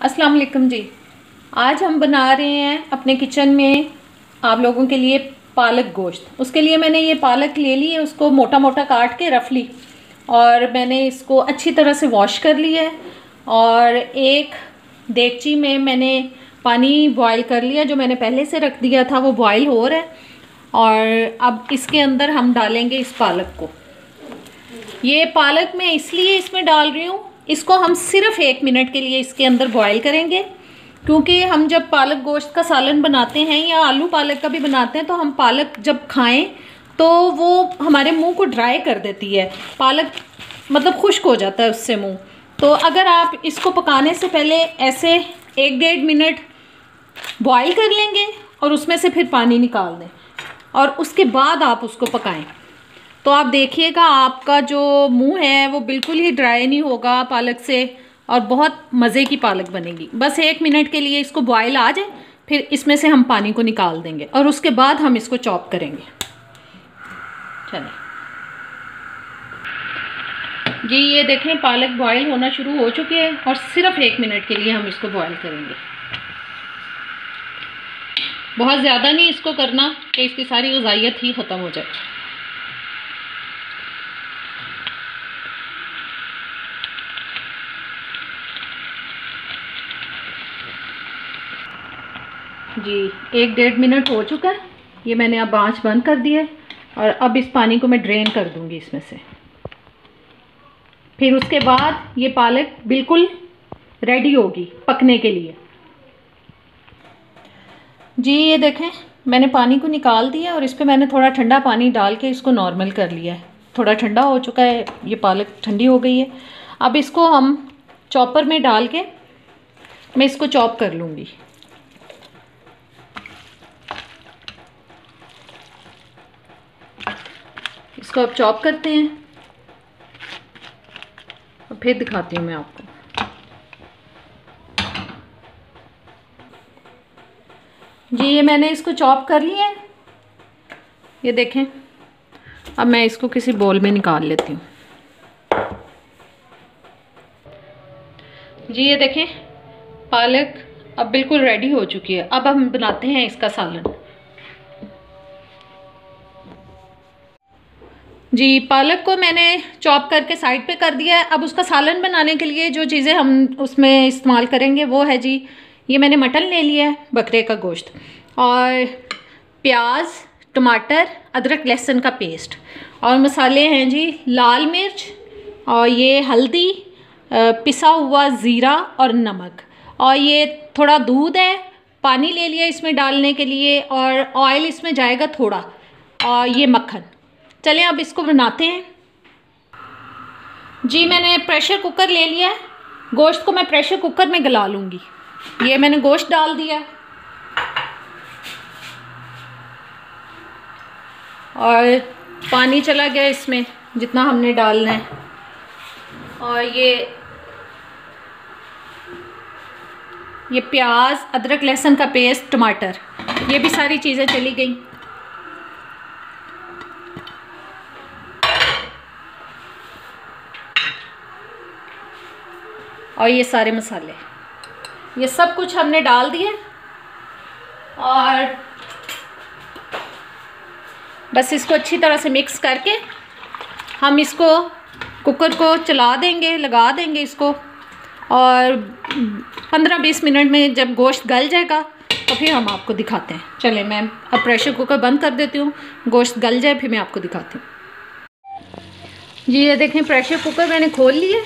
अस्सलाम वालेकुम जी। आज हम बना रहे हैं अपने किचन में आप लोगों के लिए पालक गोश्त। उसके लिए मैंने ये पालक ले ली है, उसको मोटा मोटा काट के रफली, और मैंने इसको अच्छी तरह से वॉश कर लिया है। और एक देगची में मैंने पानी बॉयल कर लिया, जो मैंने पहले से रख दिया था, वो बॉयल हो रहा है। और अब इसके अंदर हम डालेंगे इस पालक को। ये पालक मैं इसलिए इसमें डाल रही हूँ, इसको हम सिर्फ 1 मिनट के लिए इसके अंदर बॉयल करेंगे, क्योंकि हम जब पालक गोश्त का सालन बनाते हैं या आलू पालक का भी बनाते हैं, तो हम पालक जब खाएं तो वो हमारे मुंह को ड्राई कर देती है। पालक मतलब खुश्क हो जाता है उससे मुंह। तो अगर आप इसको पकाने से पहले ऐसे 1-1.5 मिनट बॉयल कर लेंगे और उसमें से फिर पानी निकाल दें और उसके बाद आप उसको पकाएं, तो आप देखिएगा आपका जो मुंह है वो बिल्कुल ही ड्राई नहीं होगा पालक से, और बहुत मज़े की पालक बनेगी। बस 1 मिनट के लिए इसको बॉयल आ जाए, फिर इसमें से हम पानी को निकाल देंगे और उसके बाद हम इसको चॉप करेंगे। चलें जी, ये देखें पालक बॉयल होना शुरू हो चुकी है और सिर्फ 1 मिनट के लिए हम इसको बॉयल करेंगे। बहुत ज़्यादा नहीं इसको करना कि इसकी सारी ग़ुज़ाइयत ही ख़त्म हो जाए। जी 1-1.5 मिनट हो चुका है। ये मैंने अब आंच बंद कर दी है और अब इस पानी को मैं ड्रेन कर दूंगी इसमें से। फिर उसके बाद ये पालक बिल्कुल रेडी होगी पकने के लिए। जी ये देखें मैंने पानी को निकाल दिया और इस पर मैंने थोड़ा ठंडा पानी डाल के इसको नॉर्मल कर लिया है। थोड़ा ठंडा हो चुका है, ये पालक ठंडी हो गई है। अब इसको हम चॉपर में डाल के मैं इसको चॉप कर लूँगी। इसको अब चॉप करते हैं और फिर दिखाती हूँ मैं आपको। जी ये मैंने इसको चॉप कर लिया है, ये देखें। अब मैं इसको किसी बोल में निकाल लेती हूँ। जी ये देखें पालक अब बिल्कुल रेडी हो चुकी है। अब हम बनाते हैं इसका सालन। जी पालक को मैंने चॉप करके साइड पे कर दिया है। अब उसका सालन बनाने के लिए जो चीज़ें हम उसमें इस्तेमाल करेंगे वो है जी, ये मैंने मटन ले लिया है, बकरे का गोश्त, और प्याज, टमाटर, अदरक लहसुन का पेस्ट, और मसाले हैं जी लाल मिर्च, और ये हल्दी, पिसा हुआ ज़ीरा और नमक, और ये थोड़ा दूध है, पानी ले लिया इसमें डालने के लिए, और ऑयल इसमें जाएगा थोड़ा, और ये मक्खन। चलें अब इसको बनाते हैं। जी मैंने प्रेशर कुकर ले लिया है, गोश्त को मैं प्रेशर कुकर में गला लूँगी। ये मैंने गोश्त डाल दिया और पानी चला गया इसमें जितना हमने डालना है, और ये प्याज, अदरक लहसुन का पेस्ट, टमाटर, ये भी सारी चीज़ें चली गई। और ये सारे मसाले, ये सब कुछ हमने डाल दिए, और बस इसको अच्छी तरह से मिक्स करके हम इसको कुकर को चला देंगे, लगा देंगे इसको, और 15-20 मिनट में जब गोश्त गल जाएगा तो फिर हम आपको दिखाते हैं। चलें मैं अब प्रेशर कुकर बंद कर देती हूँ, गोश्त गल जाए फिर मैं आपको दिखाती हूँ। जी ये देखें प्रेशर कुकर मैंने खोल लिया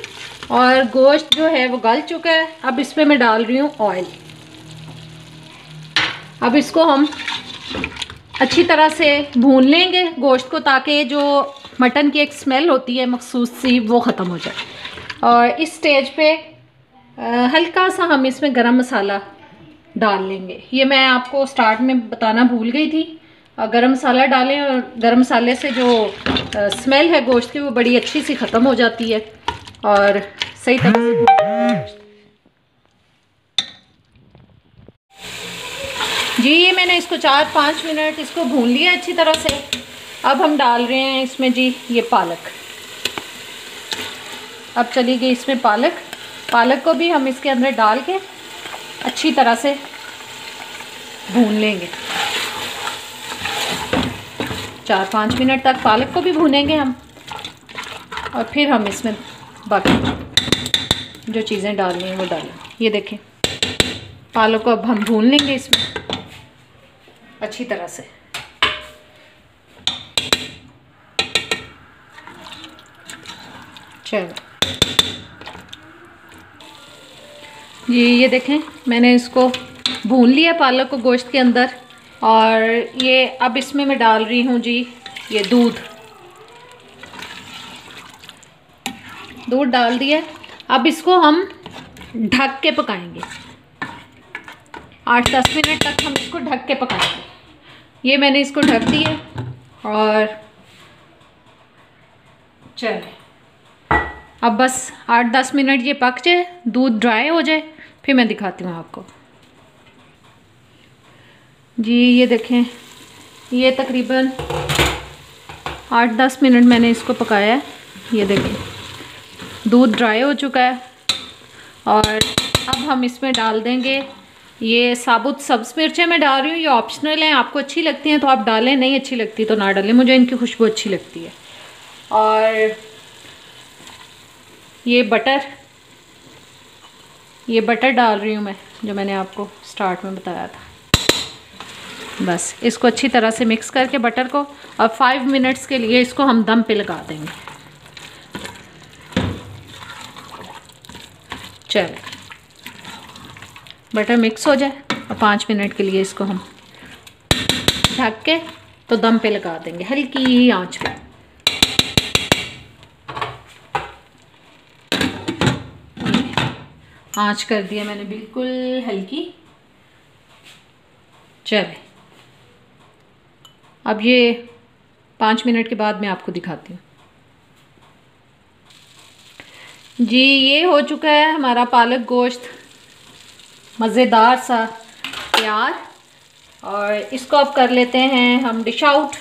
और गोश्त जो है वो गल चुका है। अब इसमें मैं डाल रही हूँ ऑयल। अब इसको हम अच्छी तरह से भून लेंगे गोश्त को, ताकि जो मटन की एक स्मेल होती है मखसूस सी, वो ख़त्म हो जाए। और इस स्टेज पे हल्का सा हम इसमें गरम मसाला डाल लेंगे। ये मैं आपको स्टार्ट में बताना भूल गई थी। गरम मसाला डालें, और गरम मसाले से जो स्मेल है गोश्त की वो बड़ी अच्छी सी ख़त्म हो जाती है और सही तरह से। जी ये मैंने इसको 4-5 मिनट इसको भून लिया अच्छी तरह से। अब हम डाल रहे हैं इसमें जी ये पालक। अब चली गई इसमें पालक को भी हम इसके अंदर डाल के अच्छी तरह से भून लेंगे। 4-5 मिनट तक पालक को भी भूनेंगे हम, और फिर हम इसमें बाकी जो चीज़ें डालनी हैं वो डालेंगे। ये देखें, पालक को अब हम भून लेंगे इसमें अच्छी तरह से। चलो जी, ये देखें मैंने इसको भून लिया पालक को गोश्त के अंदर। और ये अब इसमें मैं डाल रही हूँ जी ये दूध डाल दिया। अब इसको हम ढक के पकाएंगे। 8-10 मिनट तक हम इसको ढक के पकाएंगे। ये मैंने इसको ढक दिया और चले अब बस 8-10 मिनट ये पक जाए, दूध ड्राई हो जाए, फिर मैं दिखाती हूँ आपको जी। ये देखें, ये तकरीबन 8-10 मिनट मैंने इसको पकाया है। ये देखें दूध ड्राई हो चुका है। और अब हम इसमें डाल देंगे ये साबुत सब्ज़ मिर्चें मैं डाल रही हूँ। ये ऑप्शनल हैं, आपको अच्छी लगती हैं तो आप डालें, नहीं अच्छी लगती तो ना डालें। मुझे इनकी खुशबू अच्छी लगती है। और ये बटर डाल रही हूँ मैं, जो मैंने आपको स्टार्ट में बताया था। बस इसको अच्छी तरह से मिक्स करके बटर को, और 5 मिनट्स के लिए इसको हम दम पे लगा देंगे। चलो बटर मिक्स हो जाए और 5 मिनट के लिए इसको हम ढक के तो दम पे लगा देंगे हल्की आंच पे। आंच कर दिया मैंने बिल्कुल हल्की। चले अब ये 5 मिनट के बाद मैं आपको दिखाती हूँ जी। ये हो चुका है हमारा पालक गोश्त मज़ेदार सा तैयार। और इसको अब कर लेते हैं हम डिश आउट।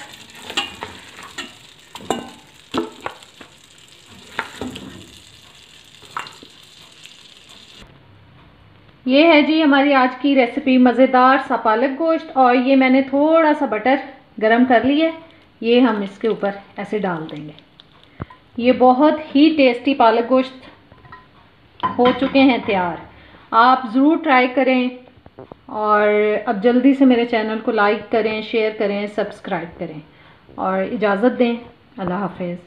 ये है जी हमारी आज की रेसिपी, मज़ेदार सा पालक गोश्त। और ये मैंने थोड़ा सा बटर गरम कर लिया, ये हम इसके ऊपर ऐसे डाल देंगे। ये बहुत ही टेस्टी पालक गोश्त हो चुके हैं तैयार। आप ज़रूर ट्राई करें। और अब जल्दी से मेरे चैनल को लाइक करें, शेयर करें, सब्सक्राइब करें। और इजाज़त दें। अल्लाह हाफ़िज़।